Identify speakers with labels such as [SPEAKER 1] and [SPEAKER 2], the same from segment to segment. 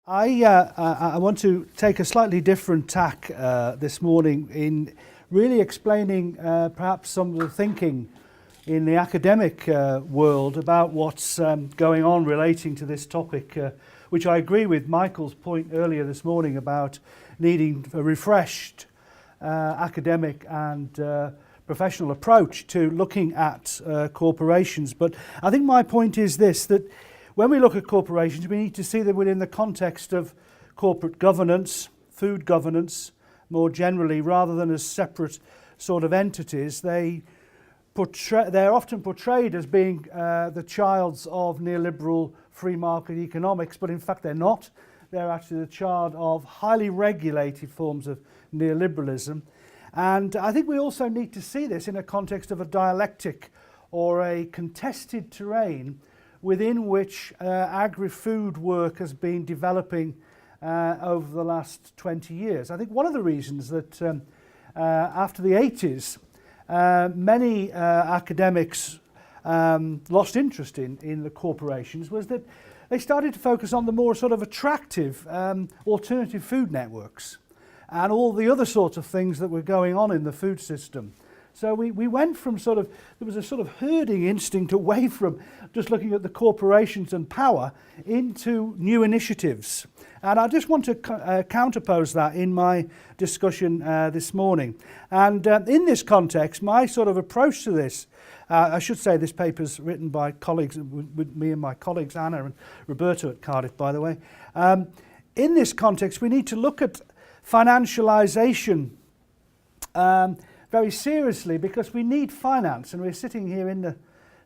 [SPEAKER 1] I want to take a slightly different tack this morning in really explaining perhaps some of the thinking in the academic world about what's going on relating to this topic, which I agree with Michael's point earlier this morning about needing a refreshed academic and professional approach to looking at corporations. But I think my point is this, that when we look at corporations, we need to see them within the context of corporate governance, food governance, more generally, rather than as separate sort of entities. They're often portrayed as being the childs of neoliberal free market economics, but in fact they're not. They're actually the child of highly regulated forms of neoliberalism. And I think we also need to see this in a context of a dialectic or a contested terrain within which agri-food work has been developing over the last 20 years. I think one of the reasons that after the 80s, many academics lost interest in the corporations was that they started to focus on the more sort of attractive alternative food networks and all the other sorts of things that were going on in the food system. So we went from there was a sort of herding instinct away from just looking at the corporations and power into new initiatives. And I just want to counterpose that in my discussion this morning. And in this context, my sort of approach to this, I should say this paper's written by colleagues, with me and my colleagues, Anna and Roberto at Cardiff, by the way. In this context, we need to look at financialisation very seriously, because we need finance, and we're sitting here in the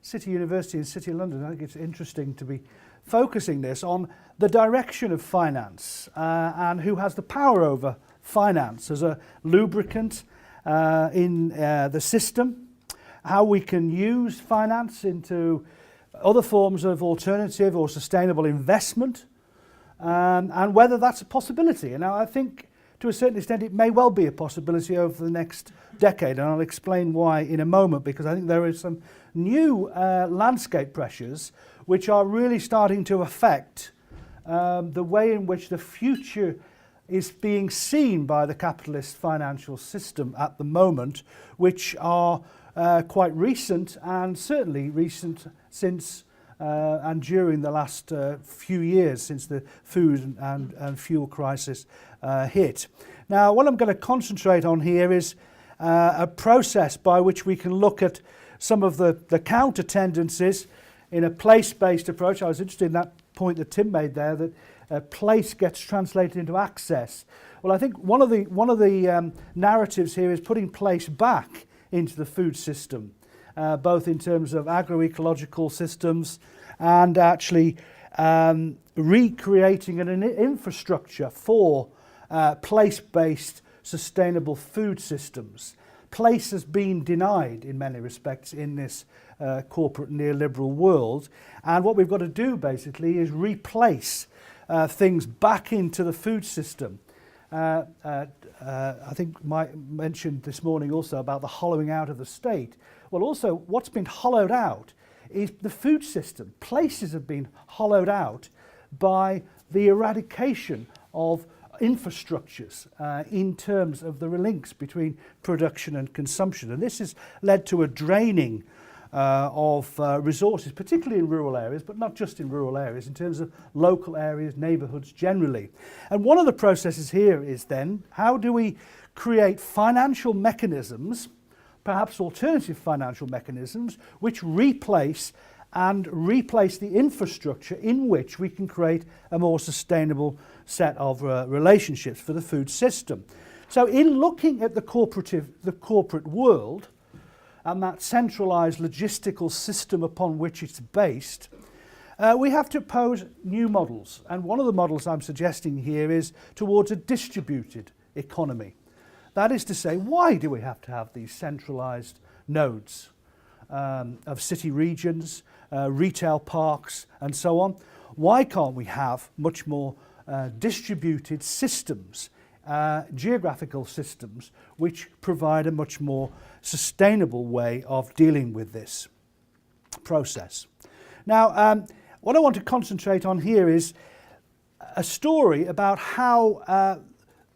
[SPEAKER 1] City University in City of London. I think it's interesting to be focusing this on the direction of finance and who has the power over finance as a lubricant in the system, how we can use finance into other forms of alternative or sustainable investment, and whether that's a possibility. And I think to a certain extent it may well be a possibility over the next decade, and I'll explain why in a moment, because I think there are some new landscape pressures which are really starting to affect the way in which the future is being seen by the capitalist financial system at the moment, which are quite recent, and certainly recent since and during the last few years since the food and fuel crisis hit. Now, what I'm going to concentrate on here is a process by which we can look at some of the counter tendencies in a place-based approach. I was interested in that point that Tim made there, that place gets translated into access. Well, I think one of the narratives here is putting place back into the food system, both in terms of agroecological systems and actually recreating an infrastructure for place-based sustainable food systems. Place has been denied in many respects in this corporate neoliberal world, and what we've got to do basically is replace things back into the food system. I think Mike mentioned this morning also about the hollowing out of the state. Well, also what's been hollowed out is the food system. Places have been hollowed out by the eradication of infrastructures in terms of the links between production and consumption. And this has led to a draining of resources, particularly in rural areas, but not just in rural areas, in terms of local areas, neighbourhoods generally. And one of the processes here is then, how do we create financial mechanisms, perhaps alternative financial mechanisms, which replace the infrastructure in which we can create a more sustainable set of relationships for the food system. So in looking at the corporate world and that centralised logistical system upon which it's based, we have to pose new models. And one of the models I'm suggesting here is towards a distributed economy. That is to say, why do we have to have these centralised nodes of city regions, retail parks and so on? Why can't we have much more distributed systems, geographical systems, which provide a much more sustainable way of dealing with this process? Now, what I want to concentrate on here is a story about how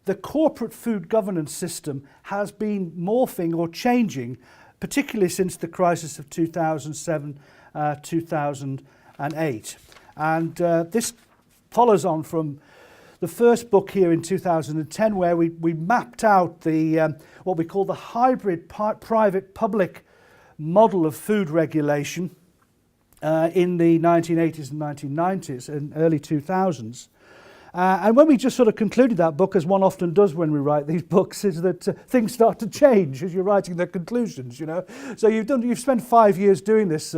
[SPEAKER 1] the corporate food governance system has been morphing or changing, particularly since the crisis of 2007, 2008. And this follows on from the first book here in 2010, where we mapped out the what we call the hybrid private-public model of food regulation in the 1980s and 1990s and early 2000s. And when we just sort of concluded that book, as one often does when we write these books, is that things start to change as you're writing the conclusions, you know. So you've spent 5 years doing this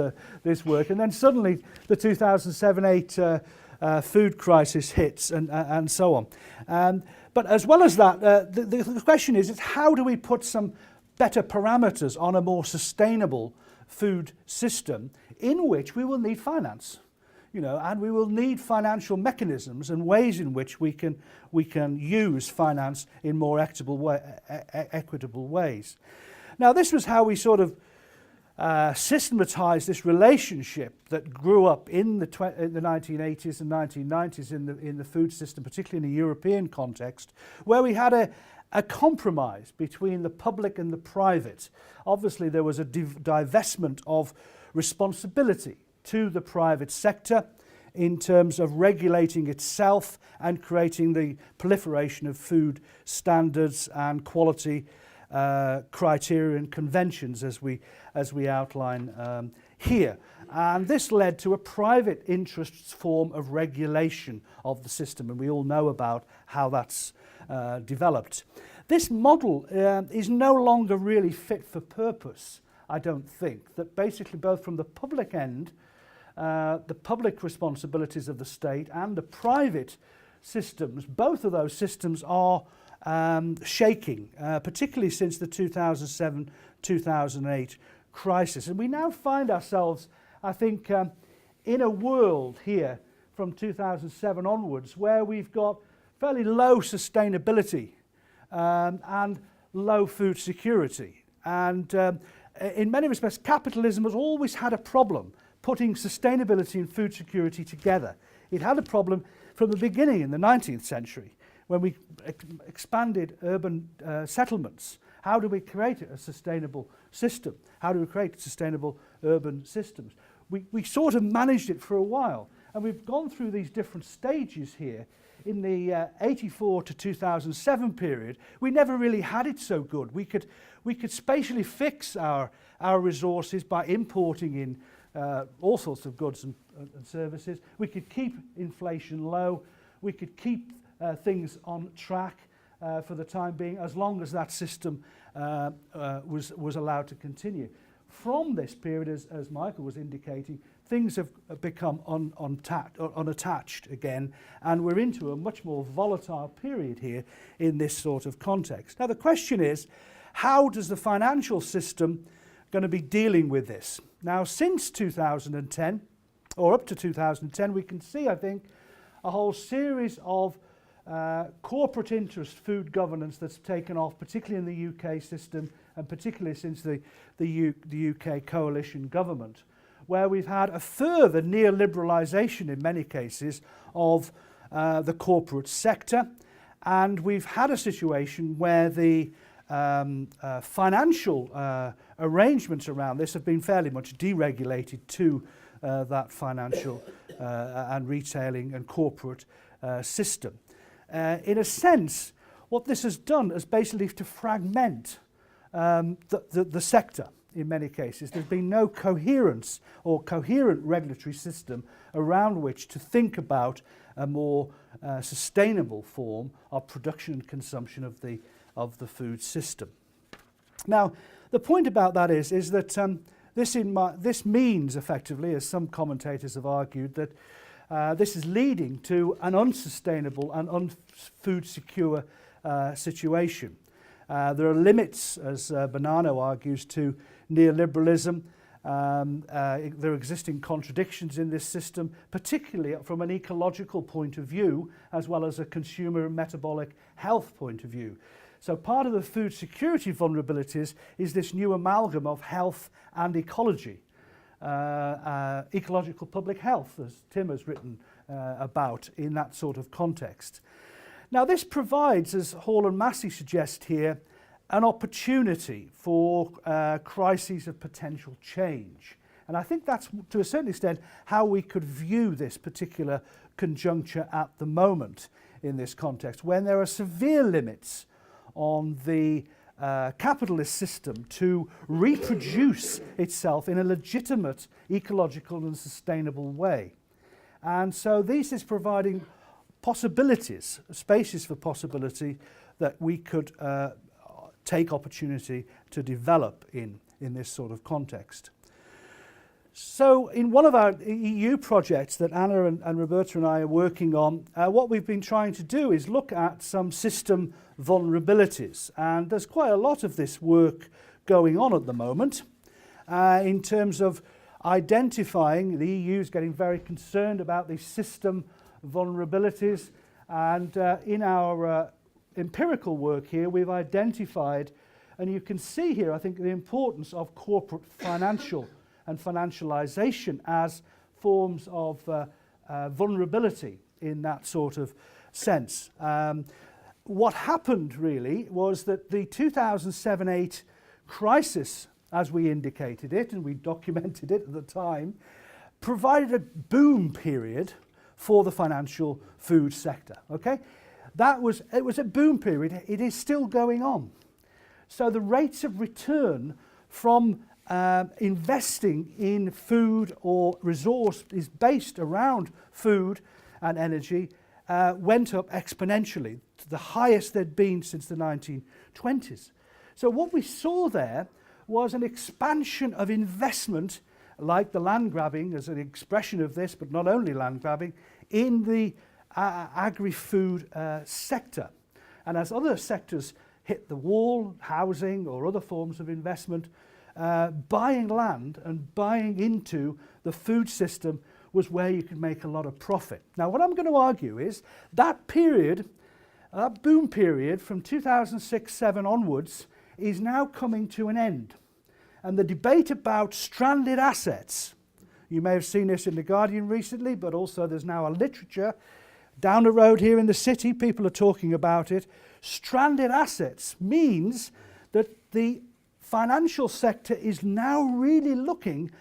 [SPEAKER 1] work, and then suddenly the 2007-8 food crisis hits, and so on. But as well as that, the question is how do we put some better parameters on a more sustainable food system in which we will need finance? You know, and we will need financial mechanisms and ways in which we can use finance in more equitable ways. Now, this was how we sort of systematized this relationship that grew up in the 1980s and 1990s in the food system, particularly in a European context, where we had a compromise between the public and the private. Obviously, there was a divestment of responsibility to the private sector in terms of regulating itself and creating the proliferation of food standards and quality criteria and conventions as we outline here. And this led to a private interest form of regulation of the system, and we all know about how that's developed. This model is no longer really fit for purpose, I don't think, that basically both from the public end, the public responsibilities of the state and the private systems, both of those systems are shaking, particularly since the 2007-2008 crisis. And we now find ourselves, I think, in a world here from 2007 onwards where we've got fairly low sustainability and low food security. And in many respects, capitalism has always had a problem putting sustainability and food security together. It had a problem from the beginning in the 19th century when we expanded urban settlements. How do we create a sustainable system? How do we create sustainable urban systems? We sort of managed it for a while, and we've gone through these different stages here. In the 84 to 2007 period, we never really had it so good. We could spatially fix our resources by importing in all sorts of goods and services. We could keep inflation low. We could keep things on track for the time being, as long as that system was allowed to continue. From this period, as Michael was indicating, things have become unattached again, and we're into a much more volatile period here in this sort of context. Now, the question is, how does the financial system going to be dealing with this? Now, since 2010, or up to 2010, we can see, I think, a whole series of corporate interest food governance that's taken off, particularly in the UK system, and particularly since the UK coalition government, where we've had a further neoliberalisation in many cases of the corporate sector, and we've had a situation where the financial arrangements around this have been fairly much deregulated to that financial and retailing and corporate system. In a sense, what this has done is basically to fragment the sector in many cases. There's been no coherence or coherent regulatory system around which to think about a more sustainable form of production and consumption of the food system. Now, the point about that is that this means effectively, as some commentators have argued, that this is leading to an unsustainable and unfood secure situation. There are limits, as Bonanno argues, to neoliberalism. There are existing contradictions in this system, particularly from an ecological point of view, as well as a consumer and metabolic health point of view. So part of the food security vulnerabilities is this new amalgam of health and ecology. Ecological public health, as Tim has written about in that sort of context. Now this provides, as Hall and Massey suggest here, an opportunity for crises of potential change. And I think that's, to a certain extent, how we could view this particular conjuncture at the moment in this context, when there are severe limits on the capitalist system to reproduce itself in a legitimate, ecological and sustainable way. And so this is providing possibilities, spaces for possibility that we could take opportunity to develop in this sort of context. So in one of our EU projects that Anna and Roberta and I are working on, what we've been trying to do is look at some system vulnerabilities. And there's quite a lot of this work going on at the moment in terms of identifying. The EU is getting very concerned about these system vulnerabilities. And in our empirical work here, we've identified, and you can see here, I think, the importance of corporate financial and financialisation as forms of vulnerability in that sort of sense. What happened really was that the 2007-8 crisis, as we indicated it, and we documented it at the time, provided a boom period for the financial food sector. Okay, it was a boom period. It is still going on. So the rates of return from investing in food or resource is based around food and energy went up exponentially to the highest they'd been since the 1920s. So what we saw there was an expansion of investment, like the land grabbing as an expression of this, but not only land grabbing, in the agri-food sector. And as other sectors hit the wall, housing or other forms of investment, buying land and buying into the food system was where you could make a lot of profit. Now, what I'm going to argue is that period, that boom period from 2006-07 onwards, is now coming to an end. And the debate about stranded assets, you may have seen this in The Guardian recently, but also there's now a literature down the road here in the city, people are talking about it. Stranded assets means that the financial sector is now really looking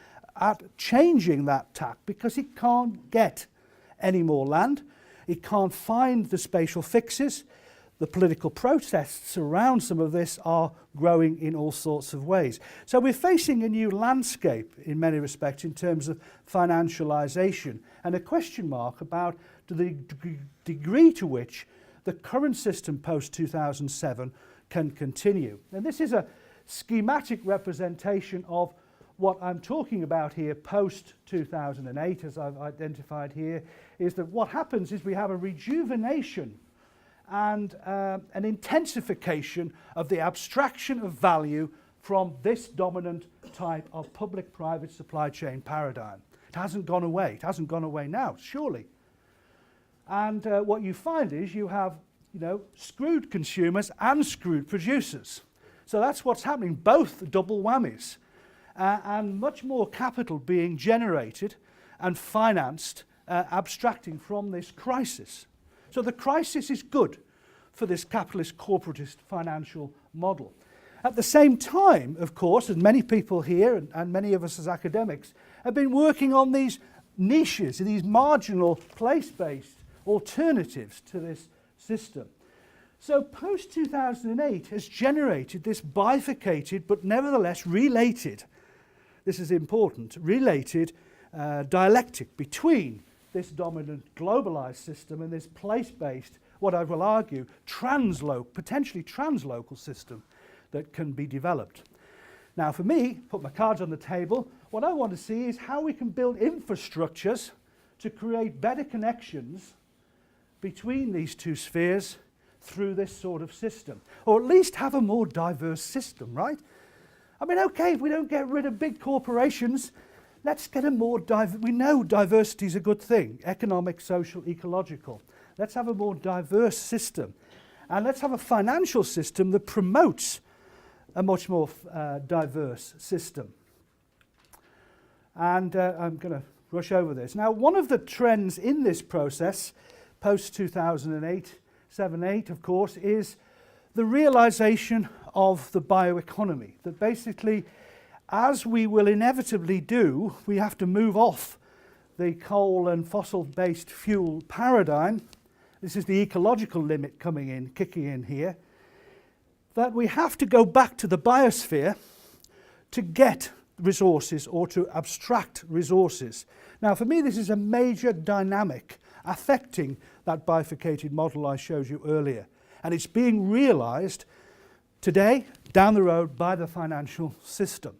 [SPEAKER 1] at changing that tack because it can't get any more land. It can't find the spatial fixes. The political protests around some of this are growing in all sorts of ways. So we're facing a new landscape in many respects in terms of financialisation and a question mark about the degree to which the current system post-2007 can continue. And this is a schematic representation of what I'm talking about here post-2008, as I've identified here, is that what happens is we have a rejuvenation and an intensification of the abstraction of value from this dominant type of public-private supply chain paradigm. It hasn't gone away. It hasn't gone away now, surely. And what you find is you have, screwed consumers and screwed producers. So that's what's happening, both double whammies, and much more capital being generated and financed, abstracting from this crisis. So the crisis is good for this capitalist corporatist financial model. At the same time, of course, and many people here and many of us as academics have been working on these niches, these marginal place-based alternatives to this system. So post-2008 has generated this bifurcated but nevertheless related, this is important, related dialectic between this dominant globalized system and this place-based, what I will argue, potentially translocal system that can be developed. Now for me, put my cards on the table, what I want to see is how we can build infrastructures to create better connections between these two spheres through this sort of system, or at least have a more diverse system, right? I mean, okay, if we don't get rid of big corporations, let's get a more we know diversity is a good thing, economic, social, ecological. Let's have a more diverse system. And let's have a financial system that promotes a much more diverse system. And I'm going to rush over this. Now, one of the trends in this process, post-2008, 7-8, of course, is the realization of the bioeconomy. That basically, as we will inevitably do, we have to move off the coal and fossil-based fuel paradigm. This is the ecological limit kicking in here. That we have to go back to the biosphere to get resources or to abstract resources. Now, for me, this is a major dynamic affecting that bifurcated model I showed you earlier. And it's being realized today, down the road, by the financial system.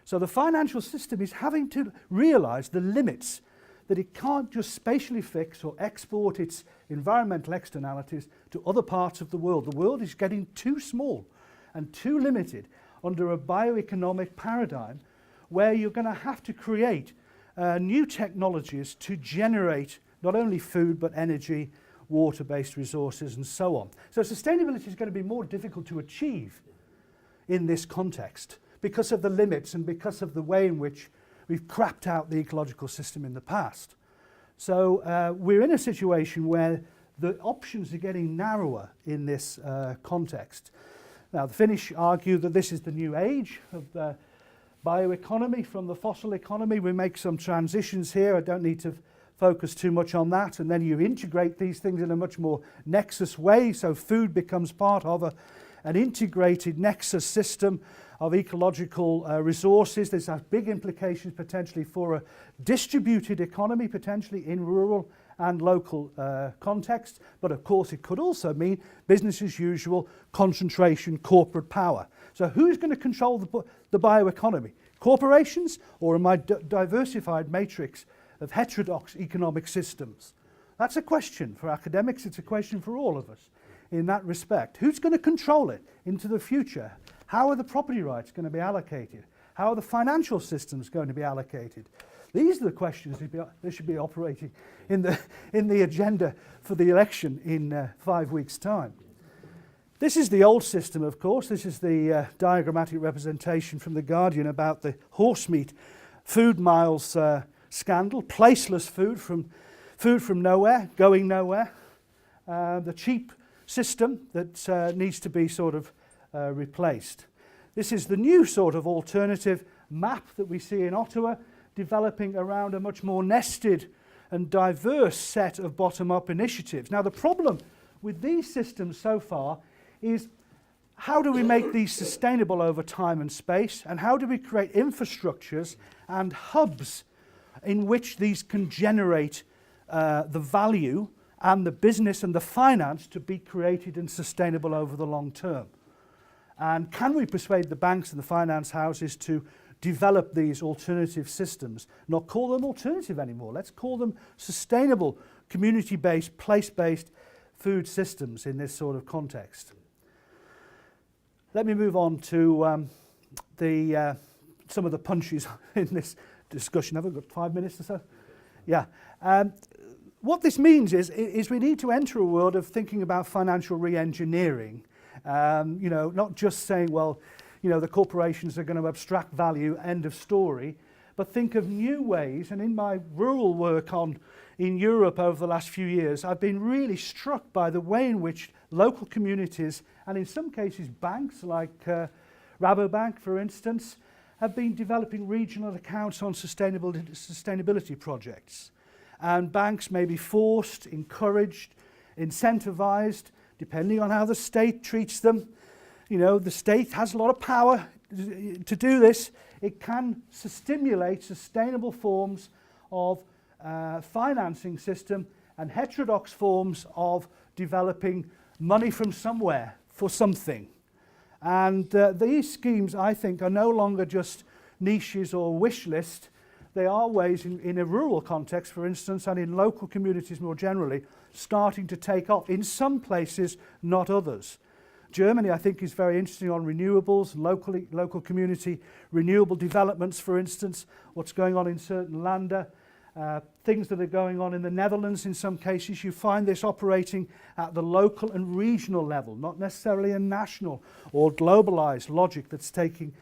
[SPEAKER 1] So the financial system is having to realize the limits, that it can't just spatially fix or export its environmental externalities to other parts of the world. The world is getting too small and too limited under a bioeconomic paradigm where you're going to have to create new technologies to generate not only food but energy, water-based resources and so on. So sustainability is going to be more difficult to achieve in this context because of the limits and because of the way in which we've crapped out the ecological system in the past. So we're in a situation where the options are getting narrower in this context. Now, the Finnish argue that this is the new age of the bioeconomy from the fossil economy. We make some transitions here. I don't need to focus too much on that. And then you integrate these things in a much more nexus way. So food becomes part of an integrated nexus system of ecological resources. This has big implications potentially for a distributed economy, potentially in rural and local context. But of course, it could also mean business as usual, concentration, corporate power. So who's going to control the bioeconomy? Corporations or a diversified matrix of heterodox economic systems? That's a question for academics. It's a question for all of us in that respect. Who's going to control it into the future? How are the property rights going to be allocated? How are the financial systems going to be allocated? These are the questions that should be operating in the agenda for the election in 5 weeks' time. This is the old system, of course. This is the diagrammatic representation from The Guardian about the horse meat food miles scandal, placeless food from nowhere, going nowhere. The cheap system that needs to be sort of replaced. This is the new sort of alternative map that we see in Ottawa, developing around a much more nested and diverse set of bottom-up initiatives. Now, the problem with these systems so far is how do we make these sustainable over time and space, and how do we create infrastructures and hubs in which these can generate the value and the business and the finance to be created and sustainable over the long term? And can we persuade the banks and the finance houses to develop these alternative systems, not call them alternative anymore? Let's call them sustainable, community-based, place-based food systems in this sort of context. Let me move on to some of the punches in this discussion. Have I got 5 minutes or so? Yeah. What this means is we need to enter a world of thinking about financial re-engineering. Not just saying, well, the corporations are going to abstract value, end of story, but think of new ways. And in my rural work in Europe over the last few years, I've been really struck by the way in which local communities, and in some cases banks like Rabobank, for instance, have been developing regional accounts on sustainability projects. And banks may be forced, encouraged, incentivized, depending on how the state treats them. The state has a lot of power to do this. It can stimulate sustainable forms of financing system and heterodox forms of developing money from somewhere for something. And these schemes, I think, are no longer just niches or wish list. They are ways in a rural context, for instance, and in local communities more generally, starting to take off. In some places, not others. Germany, I think, is very interesting on renewables, local community renewable developments, for instance, what's going on in certain Länder, things that are going on in the Netherlands in some cases. You find this operating at the local and regional level, not necessarily a national or globalized logic that's taking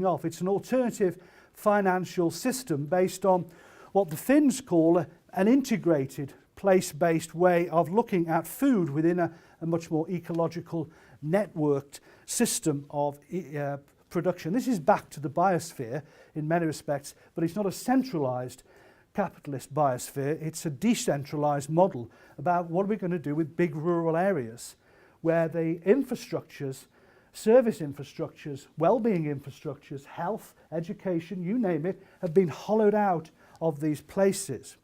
[SPEAKER 1] off. It's an alternative financial system based on what the Finns call an integrated place-based way of looking at food within a much more ecological networked system of production. This is back to the biosphere in many respects, but it's not a centralised capitalist biosphere. It's a decentralised model about what we're going to do with big rural areas where the infrastructures, service infrastructures, well-being infrastructures, health, education, you name it, have been hollowed out of these places.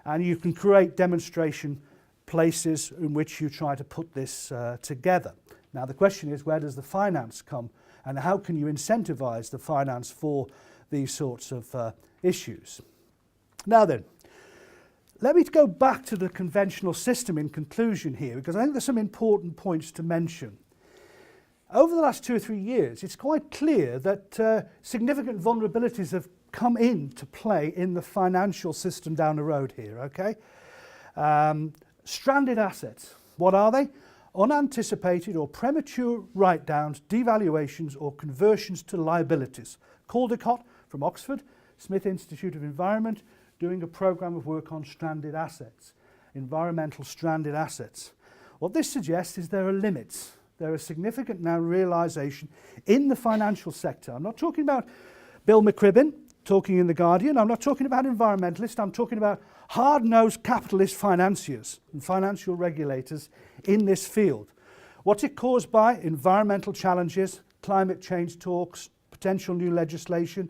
[SPEAKER 1] And you can create demonstration places in which you try to put this together. Now the question is, where does the finance come, and how can you incentivise the finance for these sorts of issues? Now then, let me go back to the conventional system in conclusion here, because I think there's some important points to mention. Over the last 2 or 3 years, it's quite clear that significant vulnerabilities have come into play in the financial system down the road here, okay? Stranded assets, what are they? Unanticipated or premature write-downs, devaluations or conversions to liabilities. Caldecott from Oxford, Smith Institute of Environment, doing a programme of work on stranded assets, environmental stranded assets. What this suggests is there are limits. There is significant now realisation in the financial sector. I'm not talking about Bill McCribbin talking in The Guardian. I'm not talking about environmentalists. I'm talking about hard-nosed capitalist financiers and financial regulators in this field. What's it caused by? Environmental challenges, climate change talks, potential new legislation,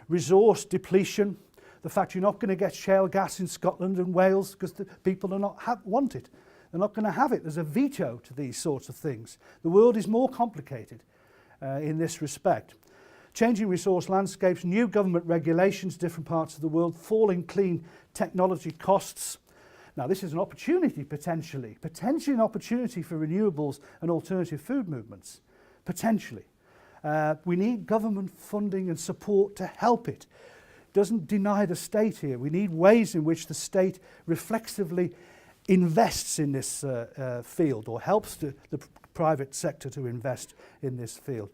[SPEAKER 1] resource depletion, the fact you're not going to get shale gas in Scotland and Wales because the people do not want it. They're not going to have it. There's a veto to these sorts of things. The world is more complicated in this respect. Changing resource landscapes, new government regulations, different parts of the world, falling clean technology costs. Now this is an opportunity potentially an opportunity for renewables and alternative food movements, potentially. We need government funding and support to help it. Doesn't deny the state here. We need ways in which the state reflexively invests in this field, or helps the private sector to invest in this field.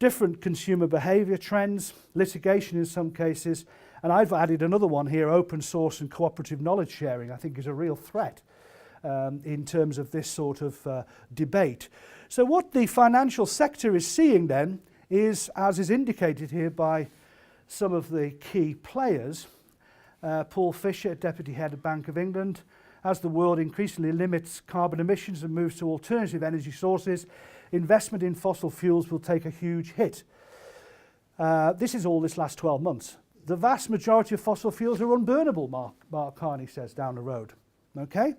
[SPEAKER 1] Different consumer behaviour trends, litigation in some cases, and I've added another one here, open source and cooperative knowledge sharing, I think is a real threat in terms of this sort of debate. So what the financial sector is seeing then is, as is indicated here by some of the key players, Paul Fisher, Deputy Head of Bank of England, as the world increasingly limits carbon emissions and moves to alternative energy sources, investment in fossil fuels will take a huge hit. This is all this last 12 months. The vast majority of fossil fuels are unburnable, Mark Carney says down the road. Okay?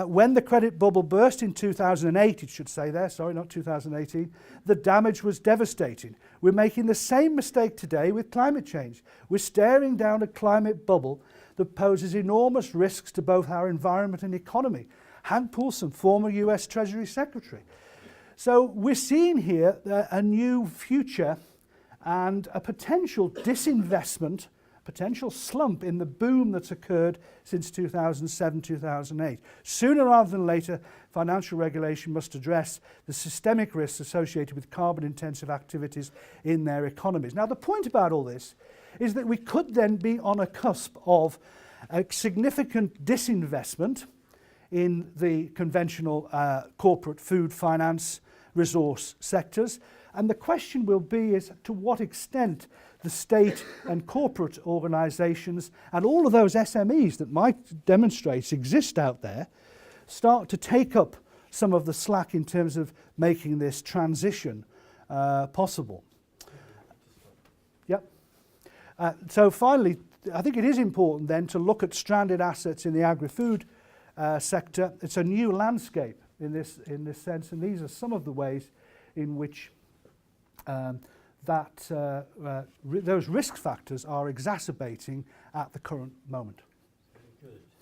[SPEAKER 1] When the credit bubble burst in 2008, it should say there, sorry, not 2018, the damage was devastating. We're making the same mistake today with climate change. We're staring down a climate bubble that poses enormous risks to both our environment and economy. Hank Paulson, former US Treasury Secretary. So we're seeing here a new future and a potential disinvestment, potential slump in the boom that's occurred since 2007, 2008. Sooner rather than later, financial regulation must address the systemic risks associated with carbon-intensive activities in their economies. Now, the point about all this is that we could then be on a cusp of a significant disinvestment in the conventional corporate food, finance, resource sectors. And the question will be is to what extent the state and corporate organisations and all of those SMEs that Mike demonstrates exist out there start to take up some of the slack in terms of making this transition possible. Yep. So finally, I think it is important then to look at stranded assets in the agri-food sector. It's a new landscape in this sense, and these are some of the ways in which those risk factors are exacerbating at the current moment.
[SPEAKER 2] Very good.